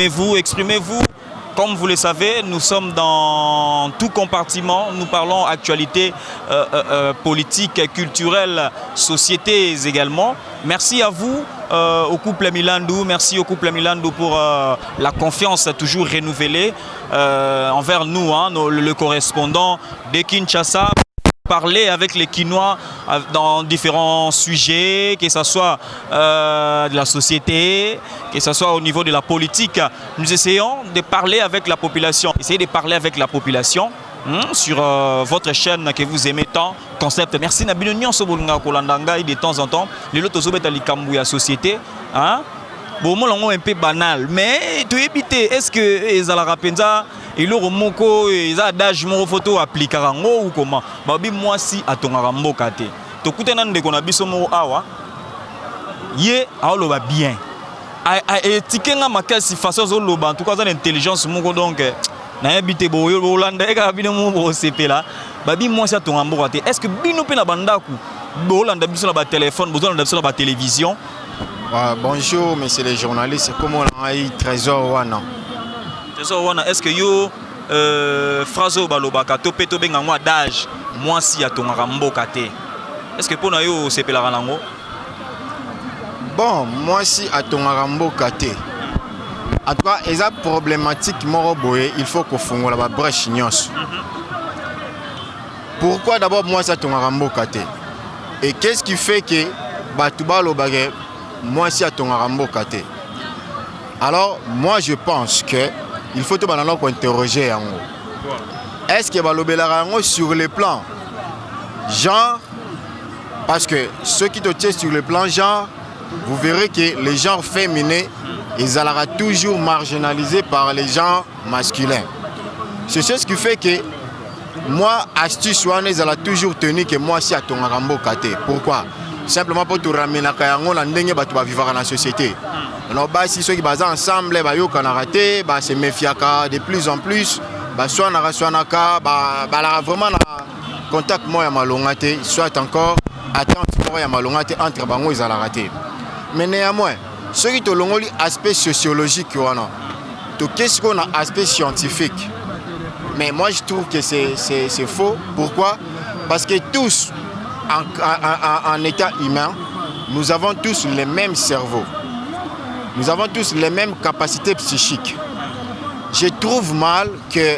Exprimez-vous, exprimez-vous. Comme vous le savez, nous sommes dans tout compartiment. Nous parlons actualité politique, culturelle, société également. Merci à vous, au couple Milandou. Merci au couple Milandou pour la confiance toujours renouvelée envers nous, hein, le correspondant de Kinshasa. Parler avec les Quinois dans différents sujets, que ce soit de la société, que ce soit au niveau de la politique. Nous essayons de parler avec la population. Essayez de parler avec la population sur votre chaîne que vous aimez tant. Concept. Merci Nabino Nyonso Bolunga Kolandanga et de temps en temps. Les lotos zobeta likambu ya société. Bon, moi, un peu banal. Mais tu évites, est-ce que les Alarapenza et le Romoko, ils ont d'âge mon photo appliqué ou comment? Babi moi si à ton arambo kate. Tu écoutes un de qu'on a biso mo awa. Yé aolo va bien. Et tikenga makasi façon zolo ba en tout cas ça l'intelligence mon donc na habité bo Hollande et ka bino mo CP là. Babi moi si à ton arambo kate. Est-ce que bino pe na bandaku? Bo Hollande biso na ba téléphone, bo Hollande biso na ba télévision. Bonjour, messieurs les journalistes. Comment on a eu Trésor Wana? Trésor Wana, est-ce que yo Frazo Balobaka, Topé Tobé Ngangwa d'âge, moi si à ton Rambo Kate? Est-ce que pour nous, c'est la Ranango? Bon, moi si à ton Rambo Kate. En tout cas, il y a problématique Moroboé, il faut qu'on fasse la brèche ignos. Pourquoi d'abord moi si à ton Rambo Kate? Et qu'est-ce qui fait que Batouba Lobagé? Moi, si à ton Arambo Kate. Alors, moi, je pense qu'il faut tout interroger. Est-ce que Balobelarango sur le plan genre, parce que ceux qui te tiennent sur le plan genre, vous verrez que les genres féminins, ils seront toujours marginalisés par les genres masculins. C'est ce qui fait que moi, astuce, ils ont toujours tenu que moi, si à ton Arambo Kate. Pourquoi? Simplement pour te ramener à Kayango, on vivre dans la société. Alors, si ceux qui sont ensemble, se méfient de plus en plus. Soit vraiment contact soit encore attente entre bango et raté. Mais néanmoins, ceux qui ont l'aspect sociologique, qu'est-ce qu'on a aspect scientifique? Mais moi, je trouve que c'est faux. Pourquoi? Parce que tous, en état humain, nous avons tous les mêmes cerveaux. Nous avons tous les mêmes capacités psychiques. Je trouve mal que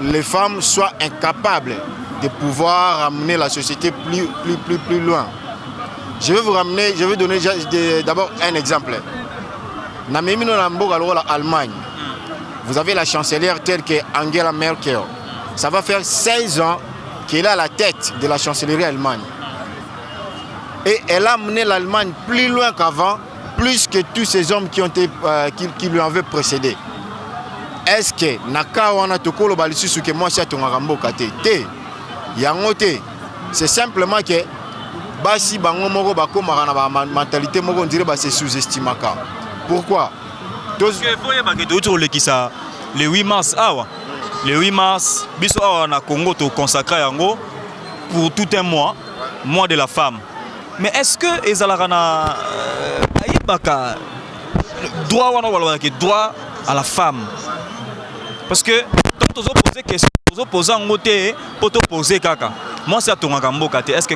les femmes soient incapables de pouvoir amener la société plus loin. Je vais donner d'abord un exemple. Dans l'Allemagne, vous avez la chancelière telle que Angela Merkel. Ça va faire 16 ans qu'elle est à la tête de la chancellerie allemande. Et elle a mené l'Allemagne plus loin qu'avant, plus que tous ces hommes qui lui avaient précédé. Est-ce que Nakawana Tokolo Balisusu que moi c'est ton Arambo Kate? C'est simplement que Basi Bango Moro Bako Marana mentalité Moro on dirait que c'est sous-estimé. Pourquoi? Parce que le 8 mars, le 8 mars, biso na Congo to consacré yango pour tout un mois de la femme. Mais est-ce que ezalarana ayibaka droit à la femme? Parce que quand on pose question, on pose en côté pour te poser kaka. Moi c'est à ton Arambo Kate. Est-ce que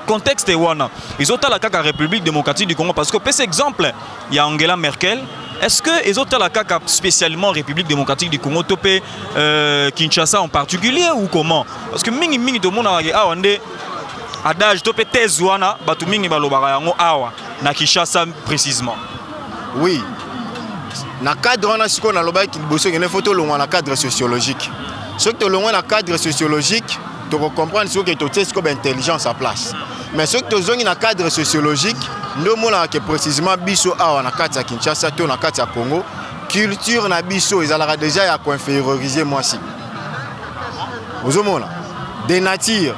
contexte est wana? Ils ont la kaka République démocratique du Congo parce que par exemple, il y a Angela Merkel. Est-ce que les autres la CAC spécialement République démocratique du Congo topé Kinshasa en particulier ou comment? Parce que mingi tout le monde a andé adage topé tezuana batu mingi balobara yango awa na Kinshasa précisément. Oui. Na cadre on a ce qu'on a loba qui bosse une photo loin na cadre sociologique. Ce que loin na cadre sociologique, tu comprendre ce que tu sais comme intelligence à place. Mais ce que tu as dans cadre sociologique, nous avons précisément biso awa na kati ya Kinshasa to na kati ya Congo, culture na biso ezalaka déjà ya inférioriser moi si. Vous avez des natures,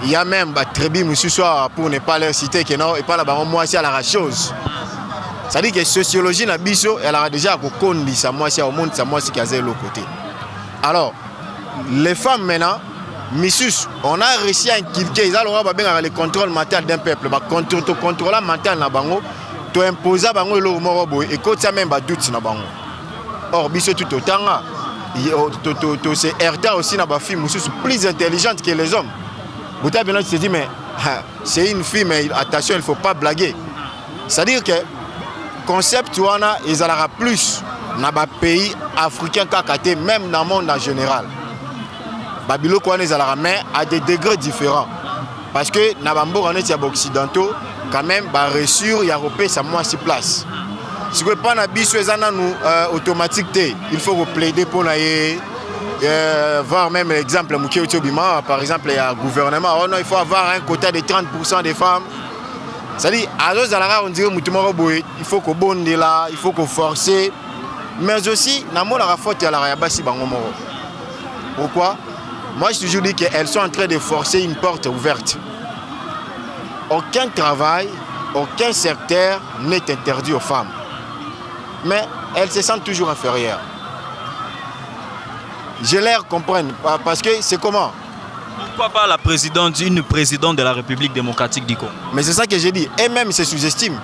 il y a même des tribus pour ne pas leur citer que non et pas là-bas moi si à la chose. Ça dit que sociologie na biso elle a déjà kondi ça moi si au monde ça moi si qui a l'autre côté. Alors les femmes maintenant Missus, on a réussi à inculquer le contrôle mental d'un peuple. Le contrôle mental na bango, tu imposes bango le morobo et quand ça même doute na bango. Or, biso tout autant, c'est Erta aussi n'a pas fille plus intelligente que les hommes. Bouta Benoît se dit, mais c'est une fille, mais attention, il ne faut pas blaguer. C'est-à-dire que concept, tu en as, ils aura plus dans les pays africains qu'à même dans le monde en général. Babilo quoi les mais à des degrés différents. Parce que Nabambo on est occidentaux, quand même, réussir, il y a repéré ça moins si place. Si vous pas na biso nous automatique, il faut plaider pour voir même l'exemple par exemple il y a un gouvernement, il faut avoir un quota de 30% des femmes. C'est-à-dire, on dirait il faut qu'on bonde là, il faut qu'on force. Mais aussi, la faute à la Basi Bangomoro. Pourquoi? Moi, je toujours dis qu'elles sont en train de forcer une porte ouverte. Aucun travail, aucun secteur n'est interdit aux femmes. Mais elles se sentent toujours inférieures. Je les comprends, parce que c'est comment? Pourquoi pas la présidente, une présidente de la République démocratique du Congo? Mais c'est ça que j'ai dit. Et même, se sous-estime.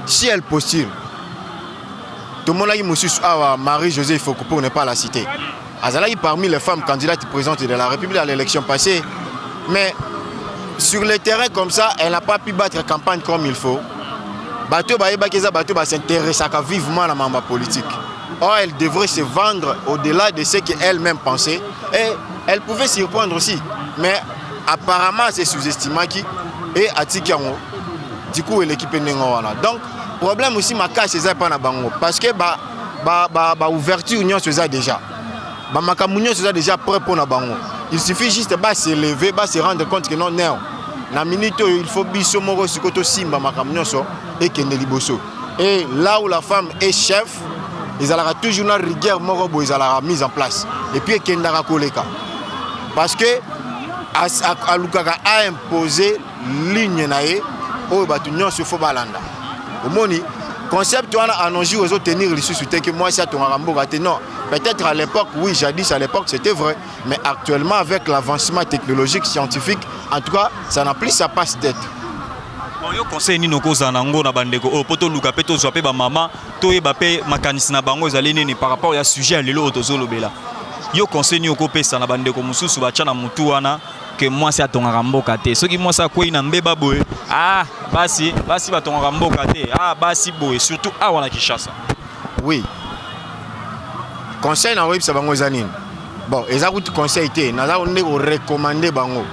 Si elle postule, tout le monde a dit Marie-Josée Fokopo n'est pas la cité. Azalaï parmi les femmes candidates présidentes de la République à l'élection passée. Mais sur le terrain comme ça, elle n'a pas pu battre la campagne comme il faut. Bateau s'intéresse vivement à la mamba politique. Or, elle devrait se vendre au-delà de ce qu'elle-même pensait. Et elle pouvait s'y répondre aussi. Mais apparemment, c'est sous-estimé qui et Atikiango. Du coup, l'équipe est négative. Donc, problème aussi, ma casse, c'est pas na bango. Parce que ouverture, union, c'est déjà. Makamounion, c'est déjà prêt pour na bango. Il suffit juste de se lever, de se rendre compte que non, non. Na minute, il faut biso moro sikoto simba makamounion et que neliboso. Et là où la femme est chef, ils auront toujours une rigueur morobo, ils auront mise en place. Et puis, Kendara Koleka. Parce que Alukaka a imposé ligne nae au batunion sur Fobalanda. Au moni, concept on a annoncé aux autres tenir les sous-soutés que moi, c'est à ton rambo gâté. Non, peut-être à l'époque, oui, jadis à l'époque, c'était vrai. Mais actuellement, avec l'avancement technologique, scientifique, en tout cas, ça n'a plus sa passe d'être. Yo conseil ni noko zanango na bandeko o poto luka peto zoape ba mama to e ba pe makanisi na bango ezali nini par rapport ya sujet lelo otozolobela. Yo conseil ni oko pesa na bandeko mususu ba tchana mutu wana que moi c'est atongaka mboka te. Soki moi ça kwei na mbeba boye. Ah, basi ba tongaka mboka te. Ah, basi boye surtout awa na Kinshasa. Oui. Conseil na web sa bango zanini. Bon, ezakuti conseil te, na za on recommander bango.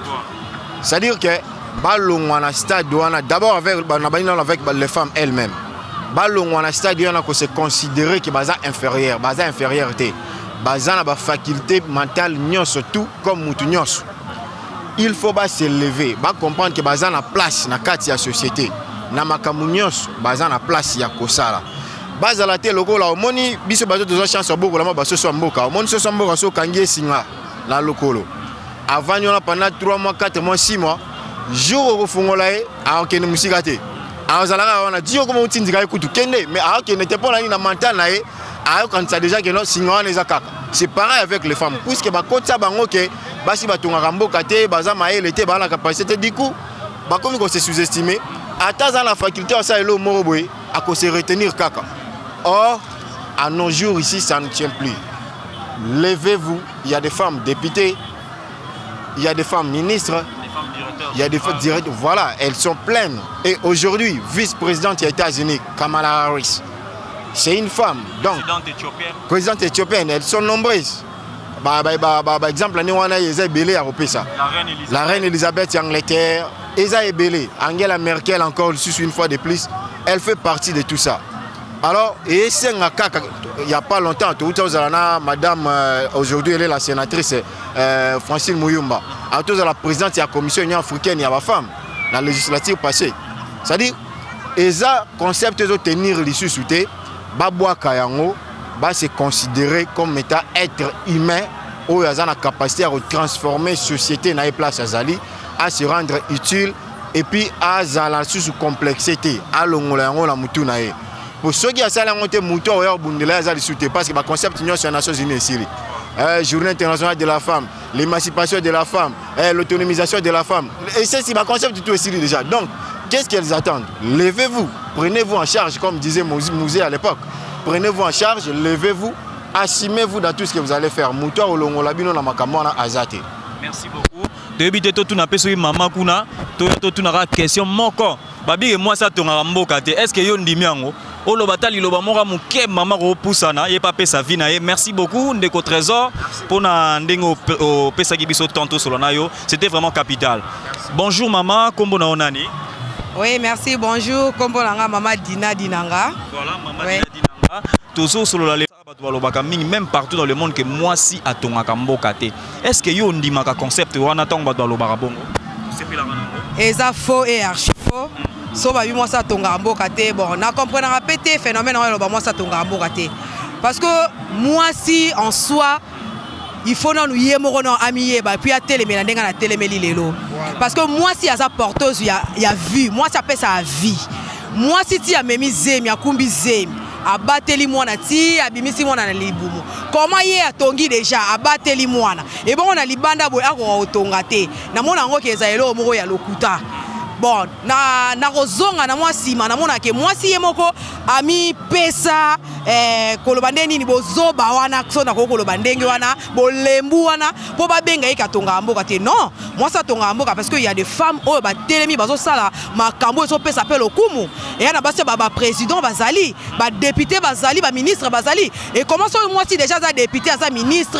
C'est-à-dire que Balongwana stade d'abord avec les femmes elles-mêmes. Balongwana stade qu'on se considérer que baza inférieur, baza infériorité. Baza na ba faculté mentale nyos tout comme mutu nyos. Il faut se lever, comprendre que baza na place na kati ya société. Na makamu nyos baza na place ya kosala. Baza la te logo la omoni biso bazo de chance boko la baso so mboka. Omoni so mboka so kangie singa la lokolo. Avant on a pendant 3 mois, 4 mois, 6 mois. Jour au fond là alors que nous musikate alors ça on a dit comment on tindika écoute kende mais alors que n'était pas là na mental là alors quand ça déjà que non sinon les akaka c'est pareil avec les femmes puisque ba kota bango que basi batonga mboka te baza maele te ba la capacité du coup ba comme qu'on se sous-estimer ata dans la faculté ça elo moroboy à qu'on se retenir kaka. Or à nos jours ici ça ne tient plus. Levez-vous, il y a des femmes députées, il y a des femmes ministres. Il y a des femmes directes, voilà, elles sont pleines. Et aujourd'hui, vice-présidente des États-Unis, Kamala Harris, c'est une femme. Donc, présidente éthiopienne, elles sont nombreuses. Exemple, la reine Elisabeth d'Angleterre, Eza Ebele, Angela Merkel encore une fois de plus, elle fait partie de tout ça. Alors, il n'y a pas longtemps, madame, aujourd'hui elle est la sénatrice Francine Mouyumba. Alors, la présidente de la Commission Union africaine, il y a la femme, la législature passée. C'est-à-dire, Eza concept de tenir l'issue sous thé, Baboua Kayango, se considérer comme état être humain, où il y a la capacité à transformer la société dans place à Zali, à se rendre utile, et puis à la sous-complexité, à l'ongolango la moutunae. Pour ceux qui ont ça, ils ont parce que le concept de l'Union Nations Unies ici. Journée internationale de la femme, l'émancipation de la femme, l'autonomisation de la femme. Et c'est le concept de tout ici déjà. Donc, qu'est-ce qu'elles attendent? Levez-vous, prenez-vous en charge, comme disait Mouzé à l'époque. Prenez-vous en charge, levez-vous assumez-vous dans tout ce que vous allez faire. Moutoua olongola bino na makambo na azate. Merci beaucoup. Débité tout na peso maman kuna, tout na question moko. Babi moi ça tonga mboka te. Est-ce que yo ndimi yango? Olo batali loba mora muke maman ko pusana, ye pa pesa vie na ye. Merci beaucoup ndeko trésor pour na ndengo o pesa ki biso tantôt solona yo. C'était vraiment capital. Bonjour maman, kombo na onani? Oui, merci, bonjour. Kombo nanga maman Dina Dinanga. Voilà, maman Dina Dinanga. Toujours sur le même partout dans le monde que moi si à ton akambokate. Est-ce que yo ndimaka concept wana tong batwa lo barabongo? C'est plus la manango. Eza faux et archi faux. So ba bi moi ça tonga mbokate. Bon, na comprendre répéter phénomène on ba moi ça tonga mbokate. Parce que moi si en soi il faut non y moko non amié ba puis à télé mais ndenga na télé meli lelo. Parce que moi si à sa porteuse il y a vie, moi ça appelle ça à vie. Moi si tu as memi zemi ya kumbi zemi abateli mwana ti abimisi mwana na libumu. Comment yé atongi déjà abateli mwana. Et bon on a libanda boy ako otonga te. Na mona ngo keza elo moko ya lokuta. Bon, na rozonga na moi sima na mona ke moi si yemoko ami pesa kolobande nini bozoba wana so na kolobandenge wana bolembu wana po ba benga ikatonga mboka te. Non, moi ça tonga mboka parce que il y a des femmes oh ba telemi bazo sala makambo so pesa pe lokumu. Et na basi ba président bazali, ba député bazali, ba ministre bazali. Et comment ça moi si déjà ça député ça ministre,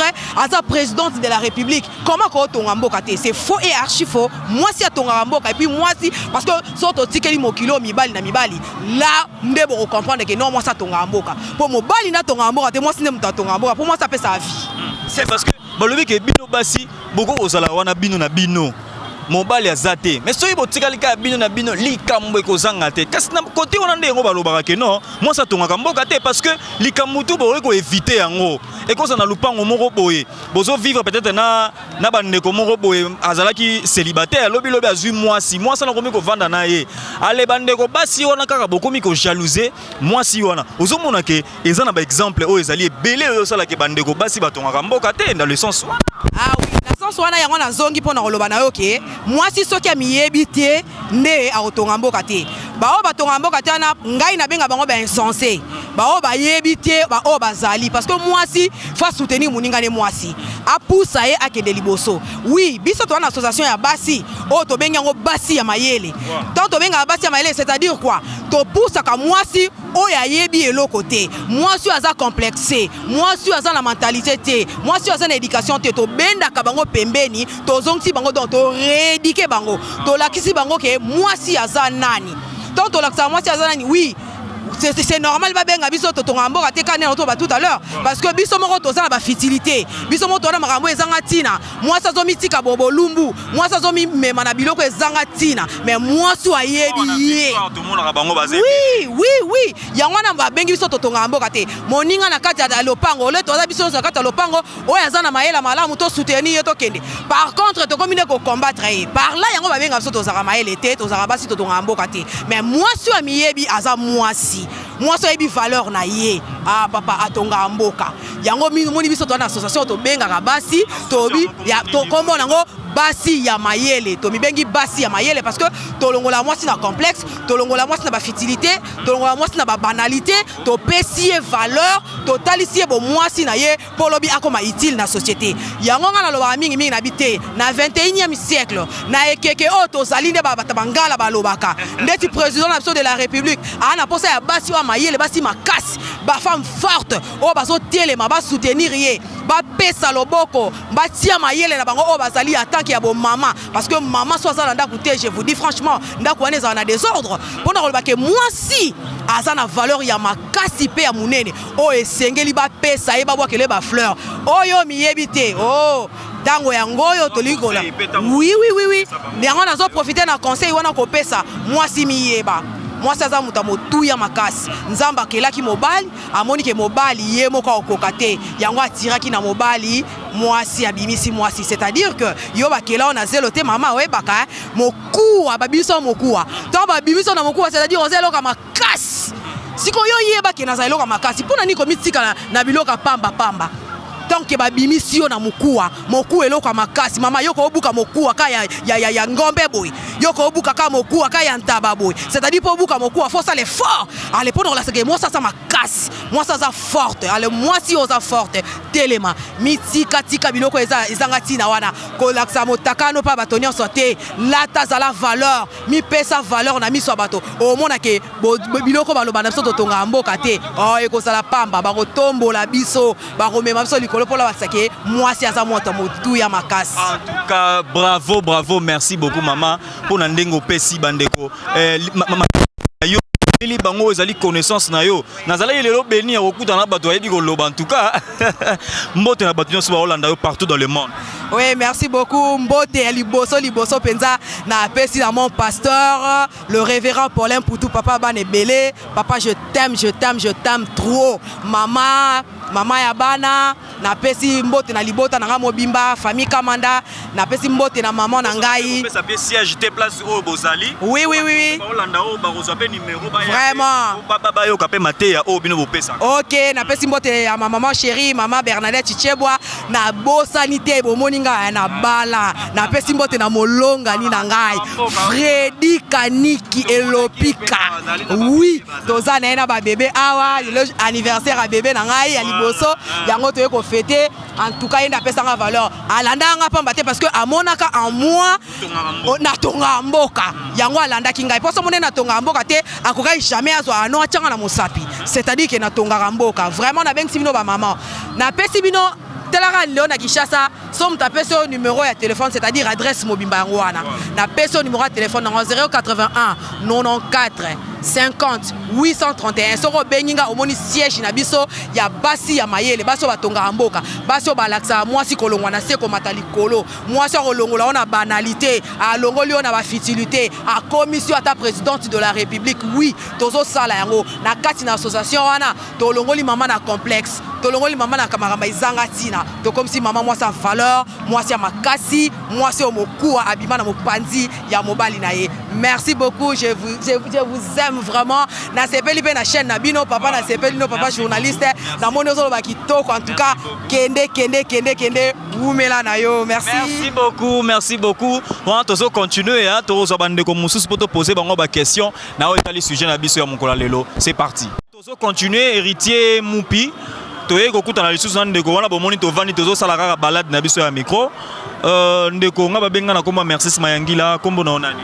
ça présidente de la République. Comment ko tonga mboka te? C'est faux et archi faux. Moi si tonga mboka et puis moi si parce que soto tikeli mokilo mibali na mibali là ndebo ko comprendre que non moi ça tonga mboka pour mobali na tonga mboka te moi si ndemo tonga mboka pour moi ça fait sa vie. C'est parce que balobi ke bino basi boko osala wana bino na bino mobali azate mais soyi botikali ka bino na bino likambo ekozanga te kasi na côté on ande ngo balobaka ke non moi ça tonga mboka te parce que likamutu bo ko éviter yango et quand ça na lupango moko boye bozo vivre peut-être na bandeko moko boye azalaki célibataire lobi azui moi si moi ça na komi ko vanda na ye ale bandeko basi wana kaka bokomi ko jalouser moi si wana ozo mona ke ezana ba exemple o ezali belé yo sala ke bandeko basi batonga mboka te dans le sens ah oui dans le sens wana yango na zongi pona koloba na yo ke moi si soki amiyebi te nde akotonga mboka te bao batonga mboka te na ngai na benga bango ba insensé bao ba yebi te ba o bazali parce que moi si faut soutenir moninga ne moi si a poussa ye akende liboso oui biso to na association ya basi o to benga ngo basi ya mayele tant to benga basi ya mayele c'est-à-dire quoi to poussa ka moi si o ya yebi eloko te moi si aza complexé moi si aza na mentalité te moi si aza na éducation te to benda ka bango pembeni to zongsi bango donc to rééduquer bango to lakisi bango ke moi si aza nani tant to lakisa moi si aza nani oui c'est normal ba benga biso to tonga mboka te kana on to ba tout à l'heure parce que biso moko to za na ba fertilité biso moko to na makambo ezanga tina moi ça zo mitika bobo lumbu moi ça zo mi mema na biloko ezanga tina mais moi so ayebi ye oui yango na ba bengi biso to tonga mboka te moninga na kati ya lopango le to za biso na kati ya lopango o ya za na maela malamu to soutenir to kende par contre to komine ko combattre par là yango ba benga biso to za maela te to za basi to tonga mboka te mais moi so amiyebi aza moi si moi so ebi valeur na ye ah papa atonga mboka yango moni biso to na association to benga ka basi to bi ya to kombo nango basi ya mayele to mi bengi basi ya mayele parce que to longola moi si na complexe to longola moi si na ba fertilité to longola moi si na ba banalité to pesie valeur to talisie bo moi si na ye polobi akoma utile na société yango ngana lo ba mingi na bité na 21e siècle na ekeke o to zalinde ba batangala ba lobaka ndeti président na de la République ana posa ya basi wa mayele basi makasi ba femme forte o bazo telema ba soutenir ye ba pesa loboko ba tia mayele na bango o bazali attaque ya bo maman parce que maman soit ça nda coûter je vous dis franchement nda ko wana na désordre pona ko ba ke moi si azana valeur ya makasi pe ya munene o esengeli ba pesa ye ba bwa kele ba fleur oyo miyebite oh dango yango yo tolikola oui yango nazo profiter na conseil wana ko pesa moi si miyeba moi ça za muta motuya makasi nzamba kelaki mobali amoni ke mobali ye moko okokate yango atiraki na mobali moi si abimisi moi si c'est-à-dire que yo bakela on a zelo te mama we baka mokuwa babiso mokuwa to babimiso na mokuwa c'est-à-dire on zelo ka makasi siko yo yeba ke na zelo ka makasi pona niko mitika na biloka pamba tant que babimisi yo na mokuwa eloko makasi mama yoko obuka mokuwa ka ya ngombe boy yoko obuka ka mokuwa ka ya ntaba boy c'est-à-dire pour obuka mokuwa faut ça l'effort allez pour la c'est que moi ça makasi makasi mwasi aza forte ale mwasi oza forte telema mitikatika biloko ezanga ntina wana kolakisa motakano mpa bato nyonso te lata azala valeur mipesa valeur na miso ya bato omonake biloko baloba na biso totongaka mboka te ekozala pamba bakotombola biso bakomema biso likolo mpola basake mwasi aza moto motu ya makasi. En tout cas, bravo, bravo, merci beaucoup maman pour na ndenge opesi bandeko yo eli bango ezali connaissance na yo nazala lelo beni ya kokuta na bato yebi koloba en tout cas mbote na bato nyonso baolanda yo partout dans le monde. Oui, merci beaucoup. Mbote liboso penza na pesi na mon pasteur, le révérend Paulin Poutou, papa Bane Belé. Papa, je t'aime trop. Maman Yabana, na pesi mbote na libota na mobimba, famille Kamanda, na pesi mbote na maman na ngai. Ça peut siège te place au Bozali. Oui. Vraiment. Baba yo kapé maté au bino bopesa. OK, na pesi mbote ya maman chérie, maman Bernadette Chichebwa, na bosanité bomoni nga na bala, na pesi mbote na molonga ni na ngai. Freddy Kaniki Elopika. Oui, toza na ba bébé awa, le anniversaire à bébé na ngai. Boso yango toye ko fêter en tout cas ina pesa nga valeur alanda nga pamba te parce que amonaka en moi na tonga mboka yango alanda kinga poso mone na tonga mboka te akokai jamais azwa ano achanga na mosapi c'est-à-dire que na tonga mboka vraiment na bengi bino ba maman na pesi bino telaka leo na Kishasa somme ta peso numéro ya téléphone c'est-à-dire adresse mobimba wana na peso numéro ya téléphone 081 94 50 831 soko benginga omoni siège na biso ya basi ya mayele baso batonga mboka baso balaksa mwasi kolongwa na seko matalikolo mwasi kolongola ona banalité a longoli ona ba futilité a commission ata présidente de la République oui tozo sala yango na kati na association wana to longoli mama na complexe to longoli mama na kamaramba izanga tina to comme si mama mwasi a valeur mwasi ya makasi mwasi omokuwa abima na mopanzi ya mobali na ye. Merci beaucoup, je vous aime vraiment. Na sepeli pe na chaîne na bino papa na sepeli no papa journaliste na monozo ba kitoko en tout cas kende wumela na yo. Merci. Merci beaucoup. On va toujours continuer hein to zo bande ko mususu poto poser bango ba question na o etali sujet na biso ya mokola lelo. C'est parti. Toujours continuer héritier Moupi. Toye kokuta na lisusu na ndeko wana bomoni to vandi tozo sala kaka balade na biso ya micro. Ndeko nga babenga na komba merci Mayangila kombo na onani.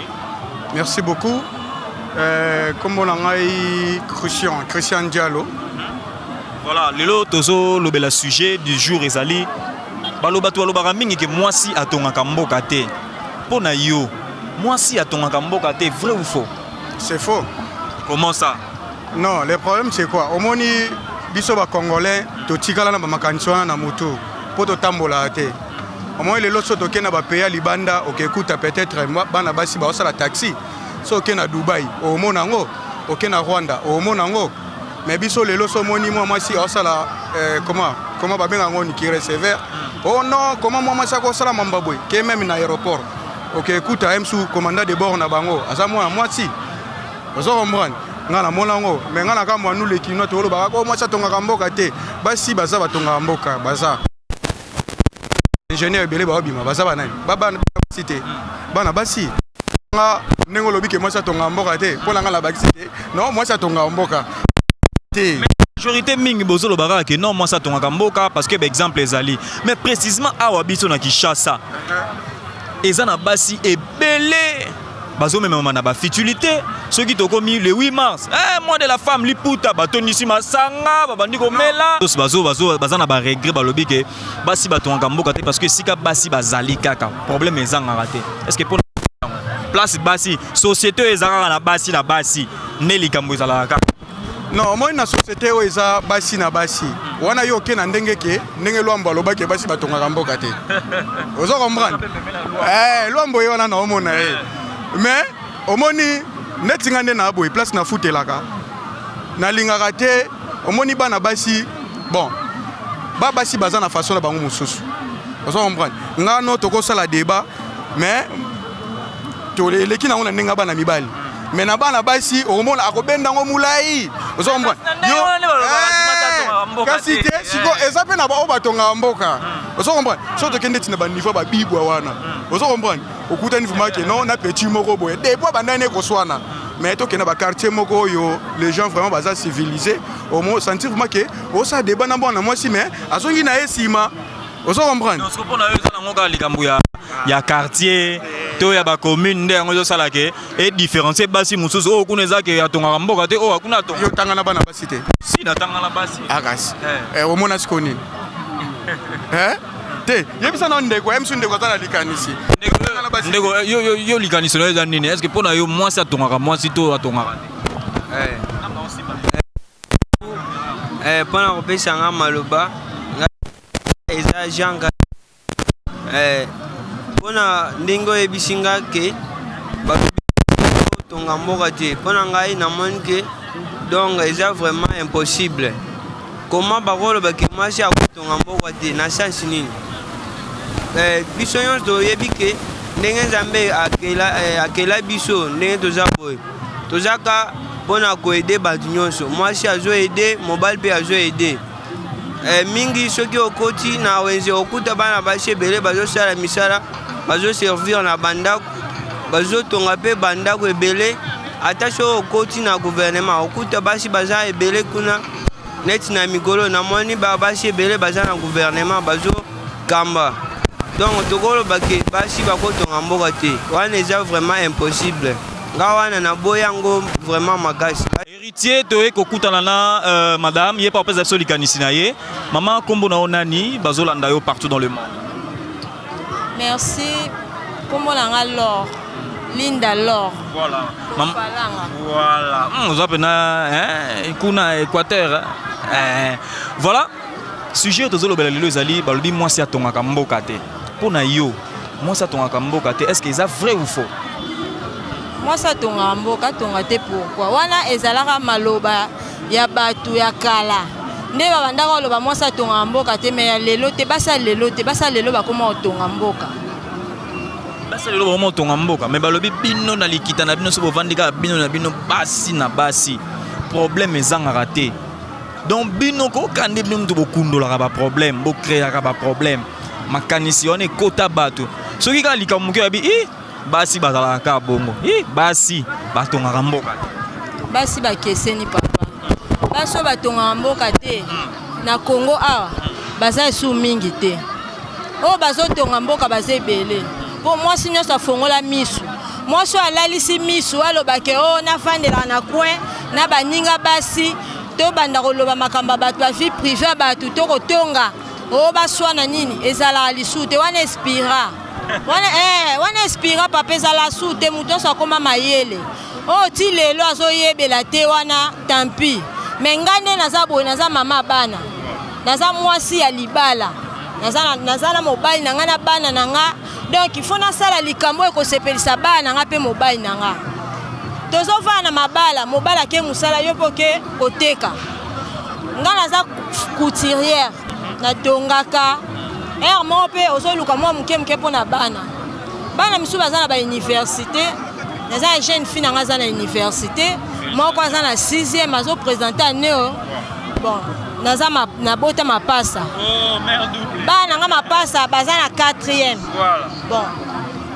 Merci beaucoup. Comme on a Christian Diallo. Voilà, lelo tozo lobela sujet du jour ezali. Baloba to lobaka mingi ke mwasi atongaka mboka te. Pona yo, mwasi atongaka mboka te, vrai ou faux? C'est faux. Comment ça? Non, le problème c'est quoi? Au moni biso ba congolais to tikala na ba makanisiwana na moto po to tambola te. Au moins les loso to kena ba pays libanda okekuta peut-être bana basi ba osala taxi. So okena Dubai, au monango, okena Rwanda, au monango. Mais biso les loso moni moi si osala comment ba benga ngoni qui receveur. Oh non, comment moi ça ko sala mambabwe, que même na aéroport. Okekuta MSU commandant de bord na bango. Asa moi si. Ozo comprendre. Ngana monango, mais ngana ka moi nous les kino to ba ko moi ça tonga mboka te. Basi baza batonga mboka, baza. Ingénieur belé ba obima, baza banani. Baba cité. Bana basi. Nengo lobi ke moi ça tonga mboka te. Pour la ngala bakité. Non, moi ça tonga mboka. Te. Majorité mingi bozo lo baka ke non moi ça tonga mboka parce que exemple ezali. Mais précisément awa biso na Kishasa. Ezana basi ebele. Bazo même na ba futilité ceux qui tokomi le 8 mars moi de la femme liputa batoni sima sanga babandi ko mela bazo bazana ba regret balobi ke basi batonga mboka te parce que sika basi bazali kaka problème ezanga raté est-ce que pour place basi société ezanga na basi neli kambo ezala kaka non moi na société o eza basi na basi wana yo ke na ndenge ke ndenge lwambo aloba ke basi batonga mboka te ozo comprendre lwambo yo wana na omona mais omoni netinga nde na boy place na futelaka na lingaka te omoni bana basi bon ba basi baza na façon na bango mususu ozo comprendre ngano toko sala débat mais to leki na ona ndinga bana mibali mais na bana basi omona akobenda ngo mulai ozo comprendre yo kasi te siko ezape na ba obatonga mboka ozo comprendre so to kende tina ba niveau ba bibwa wana ozo comprendre okuta ni vuma ke non na petit moko boye de bois bandane ko swana mais to kena ba quartier moko yo les gens vraiment baza civilisés au moins sentir vraiment que o ça débat na bon na moi si mais azongi na esima o so comprendre donc ce qu'on a eu ça na ngoka likambu ya quartier to ya ba commune nde ngo sala ke et différencier basi mususu o kuneza ke atonga mboka te o akuna to yo tanga na bana basi te si na tanga na basi akas o mona skoni te yebisa na ndeko emsu ndeko tala likanisi ndeko yo likanisi no eza nini est-ce que pona yo moi ça tonga moi si to atonga pona ko pesa nga maloba eza janga pona ndingo ebisinga ke ba tonga mboka te pona ngai na moni ke donc eza vraiment impossible comment bakolo ba ke mwasi akotonga mboka te na chance nini biso nyonso yebi ke ndenge nzambe akela biso ndenge toza boye tozaka mpona koede bato nyonso mwasi azo ede mobali mpe azo ede mingi soki okoti na wenze okuta bana basi ebele bazosala misala bazoservir na bandako bazotonga mpe bandako ebele ata so okoti na gouvernement okuta basi baza ebele kuna neti na mikolo namoni basi ebele baza na gouvernement bazokamba donc tokoloba ke basi bakotonga mboka te wana eza vraiment impossible nga wana naboya yango vraiment makasi héritier toye kokutana na madame ye pa pesa biso likanisi na ye mama kombo na onani bazolanda yo partout dans le monde. Merci kombo na nga Laure Linda Laure voilà maman voilà on pena kuna Équateur voilà sujet tozolobela lelo ezali balobi mwasi atongaka mboka te pona yo mwasi atongaka mboka te est-ce que eza vrai ou faux? mwasi atongaka mboka tonga te pourquoi wana ezalaka maloba ya bato ya kala nde babandaka oloba mwasi atongaka mboka te me ya lelo te basa lelo bakoma otonga mboka basa lelo bakoma otonga mboka me balobi bino na likita na bino so bovandika bino na bino basi na basi problème ezangaka te donc bino kokande bino mutu bokundolaka baproblème bokreaka baproblème makanisi wana ekota bato soki kaka likambo moke yabi basi bazalaka kaka bongo basi batongaka mboka basi bakeseni papa basi oyo batongaka mboka te na Congo awa baza esu mingi te oyo bazotonga mboka baza ebele mpo mwasi nyonso afongola misu mwasi oyo alalisi misu alobake oyo nafandelaka na coin na baninga basi tobanda koloba makambo ya bato bafille privé ya bato tokotonga oyo baswana nini ezalaka lisu te wana espira wana espira papa ezala su te moto nyonso akoma mayele oyo ti lelo azoyebela te wana tampi me ngai nde naza boye naza mama bana naza mwasi ya libala naza na mobali na ngai na bana na nga donc ifo nasala likambo ekosepelisa bana na nga mpe mobali na nga tozovana na mabala mobali ake mosala yo mpo ke koteka ngai naza couturière natongaka ere moko mpe ozoluka mwa moke mpo na bana misu baza na bauniversité naza na jeune fille na nga aza na université moko aza na 6e azoprésente aneo bon naza nabota mapasa bana nga mapasa baza na 4e bon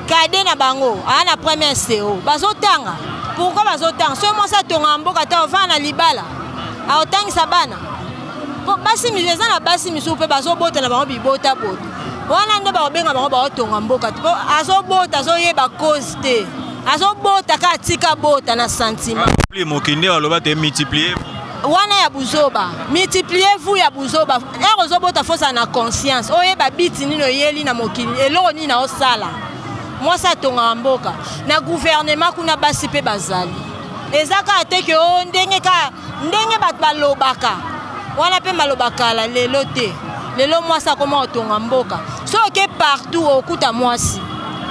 kade na bango aa na première CO bazotanga pourquoi bazotanga soki mwasi atonga mboka ta ovanda na libala aotangisa bana basi misu eza na basi misu mpe bazobota na bango bibota wana nde baobenga bango baotonga mboka te mpo azobota azoyeba cause te azobota ka atika bota na sentiment mokinde baloba te multiplier wana ya buzoba multiplier vous ya buzoba ere ozobota fosa na conscience oyeba biti nini oyeli na mokili eloko nini na osala mwasi atongaka mboka na gouvernement kuna basi mpe bazali eza kaka te ke o ndenge bato balobaka wana mpe malobakala lelo te lelo mwasi akoma otonga mboka soki partout okuta mwasi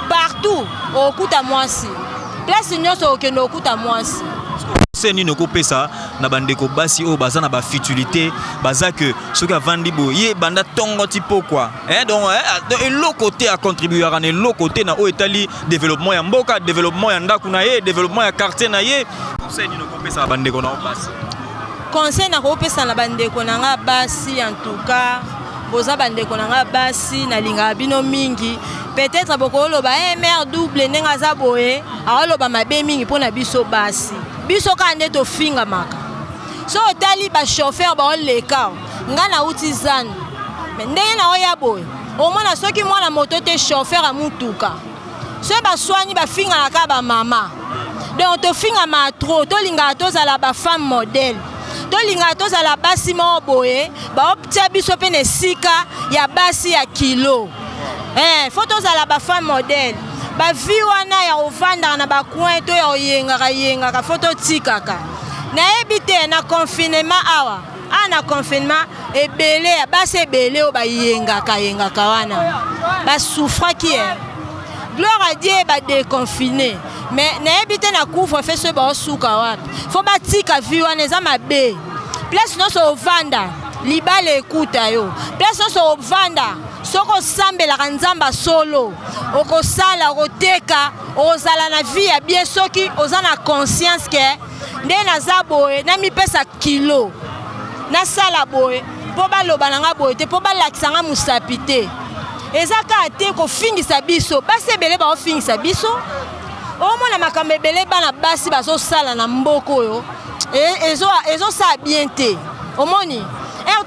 partout okuta mwasi place nyonso okende okuta mwasi seni nokopesa na bandeko basi oyo baza na bafutilité baza ke soki avandi boye ye banda ntongo ti pokwa donc eloko te acontribuera na eloko te na oyo etali développement ya mboka développement ya ndako na ye développement ya quartier na ye seni nokopesa na bandeko na basi conseil nakopesa na bandeko na nga basi en tout cas boza bandeko na nga basi nalingaka bino mingi peut-être bokoloba mère double ndenge aza boye aoloba mabe mingi mpona biso basi biso kaka nde tofingamaka so otali bachauffeur baoleka nga nauti zanu me ndenge na oya boye omona soki mwana moto te chauffeur ya mutuka so baswani bafinganaka bamama donc tofingama trop tolingaka tozala bafemme modèle tolingaka tozala basi moko boye baotia biso mpe na esika ya basi ya kilo fo tozala bafemme modèle bavi wana ya kovandaka na bacoin to ya koyengaka fo totikaka nayebi te na confinement awa na confinement ebele ya basi ebele oyo bayengaka wana basouffraki gloire à Dieu badéconfiné mais nayebi te na couvre-feu so baosuka wapi fo batika vi wana eza mabe place nyonso ovanda libala ekuta yo place nyonso ovanda soki osambelaka nzambe solo okosala okoteka okozala na vie ya bien soki oza na conscience ke nde naza boye namipesa kilo nasala boye mpo baloba nanga boye te mpo balakisa nga mosapi te eza kaka te kofingisa biso basi ebele baofingisa biso omona makambo ebele bana basi bazosala na mboka oyo ezosala bien te omoni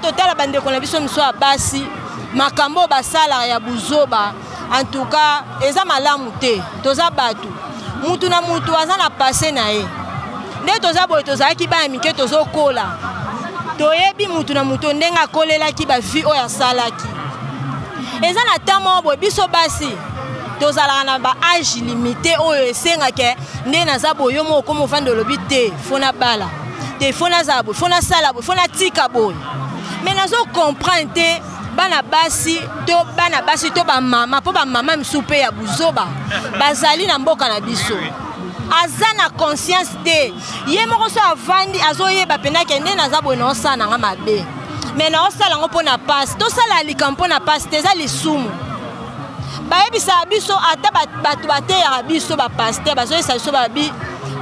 totala bandeko na biso miso ya basi makambo basalaka ya buzoba en tout cas eza malamu te toza bato mutu na mutu aza na pase na ye nde toza boye tozalaki bana mike tozokola toyebi mutu na mutu ndenge akolelaki bavi oyo asalaki eza na tamo boye biso basi tozalaka na baage limité oyo esengaka nde naza boye yo moko movanda olobi te fo nabala te fo nazala boye fo nasala boye fo natika boye mais nazo comprendre te bana basi to bamama mpo bamama misu mpe ya buzoba bazali na mboka na biso aza na conscience te ye moko so avandi azoyeba pendake nde naza boye naosala nanga mabe mais naosala yango mpo na pasi tosala likambo mpo na pasi te eza lisumu bayebisaka biso ata bato bateyaka biso bapaster bazoyesa biso babi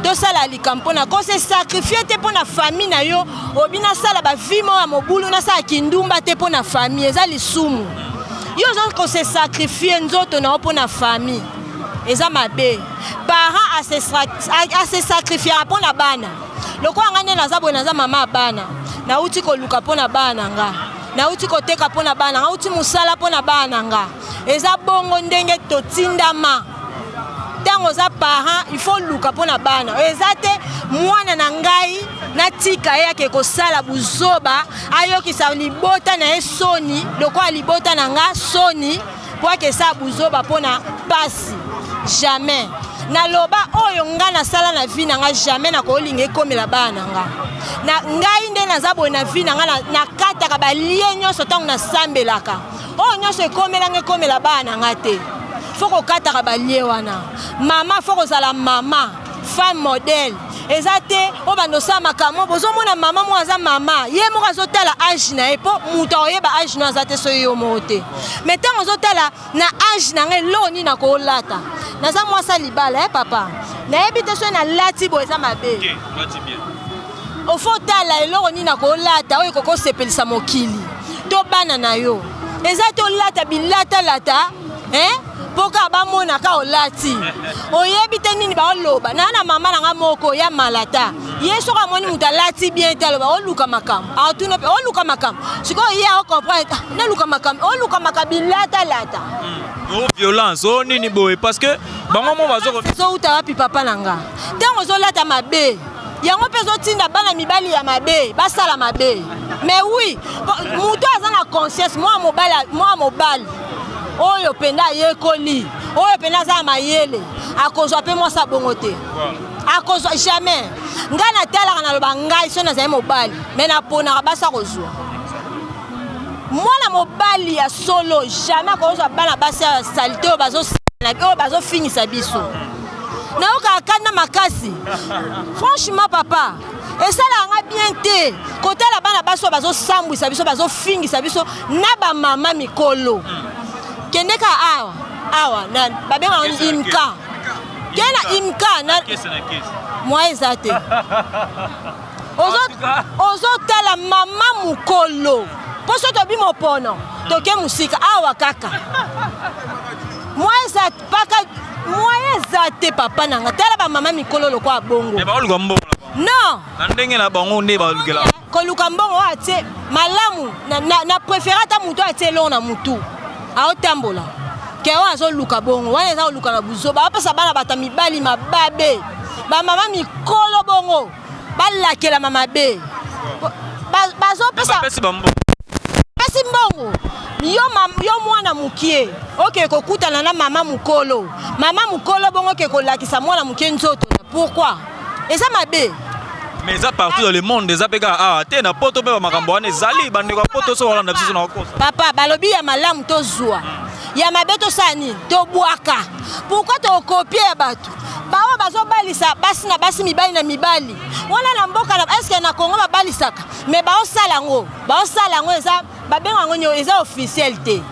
tosala likambo mpona kose sakrifie te mpo na famille na yo obi nasala bavi moko ya mobulu nasala kindumba te mpo na famille eza lisumu yo oza kose sakrifie nzoto na yo mpo na famille eza mabe parent ase sacrifiaka mpo na bana lokola nga nde naza boye naza mama ya bana nauti koluka mpo na bana na nga nauti koteka mpo na bana na nga nauti mosala mpo na bana na nga eza bongo ndenge totindama ntango oza parent il faut luka mpo na bana eza te mwana na ngai natika ye ake kosala buzoba ayokisa libota na ye soni lokola libota na nga soni mpo ake esala buzoba mpo na pasi jamais naloba oyo nga nasala na vi na nga jamais nakolinga ekomela bana nga na ngai nde naza boye na vi na nga nakataka balie nyonso ntango nasambelaka oyo nyonso ekomela bana nga te fo kokataka balie wana mama fo kozala mama femme modèle eza te oyo bandosala makambo bozomona mama moko aza mama ye moko azotala age na ye mpo moto akoyeba age no aza te soki yo moko te mais ntango ozotala na age na ngai eloko nini nakolata naza mwasa libala papa nayebi te soki nalati boye eza mabe ofo otala eloko nini nakolata oyo kokosepelisa mokili to bana na yo eza te olata bilatalata mpoka bamonaka olati oyebi te nini baoloba na mama nanga moko ya malata ye soki amoni moto alati bien te aloba oluka makambo atuna mpe oluka makambo sikoyo ye aocomprendre naluka makambo oluka makambo bilatalata violence o nini boye parce que bango mo bazouta wapi papa na nga ntango ozolata mabe yango mpe ezotinda bana mibali ya mabe basala mabe mais oui moto aza na conscience mwa mobali oyo penda ayekoli oyo penda aza mayele akozwa mpe mwasa bongo te akozwa jamais ngai natalaka naloba ngai so nazali mobali me naponaka basi akozwa mwana mobali ya solo jamais akozwa bana basi ya salite oyo bazofingisa biso nayokaka kanda makasi franchement papa esalaka nga bien te kotala bana basi oyo bazosambwisa biso bazofingisa biso na bamama mikolo kendeka awa babengaka imka kena imka na mwa eza te ozotala mama mokolo mpo so tobi mopono toke mosika awa kaka mwa paka moyen zate papa nanga tala ba mama mikolo lokwa bongo ba oluka mbongo non na ndenge na bango nde ba olukela koluka mbongo atie malamu na préféré ata mutu atie long na mutu aotambola ke oyo azoluka bongo wana eza oluka na buzoba bapesa bana bata mibali mababe bamama mikolo bongo balakela mamabe bazopesa pesi mbongo yo mwana mukie oke kokutana na mama mukolo bongo ke kolakisa mwana mukie nzoto pourquoi eza mabe mais ça partout dans le monde eza peka ah te na poto pe ba makambo wana ezali bandeko poto so wala na biso na kosa papa balobi ya malamu tozwa ya mabe tosani tobwaka pourquoi tokopie ya bato bao bazobalisa basi na basi mibali na mibali wana na mboka na eske na Congo babalisaka mais baosala yango eza babenga yango nyo eza officiel te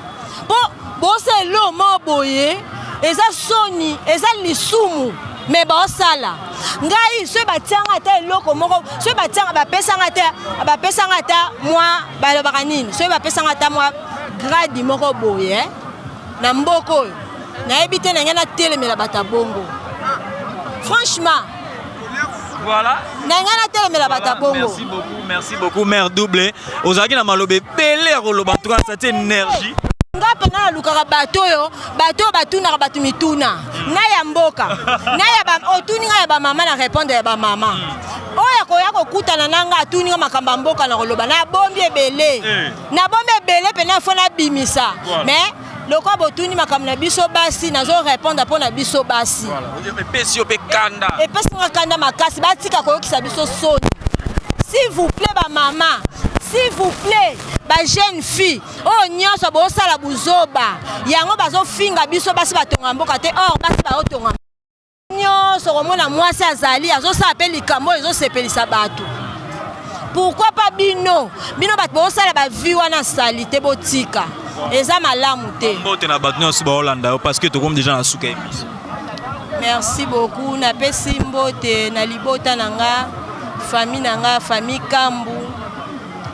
po boselo mo boye eza soni eza lisumu mais baosala ngai so batianga ata eloko moko so batianga bapesanga ata mwa balobaka nini so bapesanga ata mwa grade moko boye na mboko oyo nayebi te na ngai natelemela bata bongo franchement voilà na ngai natelemela bata bongo merci beaucoup mère double ozalaki na malobe belé ya koloba en tout cas ça énergie nga pena na lukaka bato oyo batunaka bato mituna na ya mboka na ya otuni nga ya bamama na répondre ya bamama oyo koya kokutana na nga atuni nga makambo ya mboka na koloba na bombi ebele pena fo nabimisa mais lokwa botuni makambo na biso basi nazo répondre mpo na biso basi epesi yo mpe kanda epesi nga kanda makasi batika koyokisa biso soni s'il vous plaît bamama s'il vous plaît ba jeune fille oh nyonso bosala buzoba yango bazofinga biso basi batonga mboka te or basi baotonga nyonso komona mwasi azali azosala mpe likambo ezosepelisa bato pourquoi pas bino bato bosala bavi wana sali te botika eza malamu te mbote na bato nyonso baolanda yo parce que tokomi déjà na suka émission merci beaucoup napesi mbote na libota na nga famille Kambu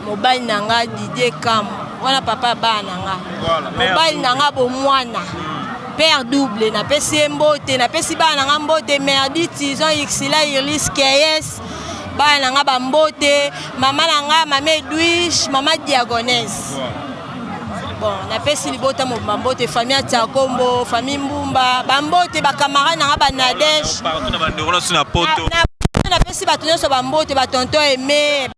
mobali nanga Didier Kambu wana papa ba nanga mobali nanga bomwana père double napesi mbote napesi ba nanga mbote merditi Jean Xila Irlis Keyes ba nanga bambote mama nanga mama Edwish mama Diagonese bon napesi libota mobambote famille Tchakombo famille Mbumba bambote ba camarade nanga ba Nadège partout na bandeko na poto napesi bato nyonso bambote batonton Aimé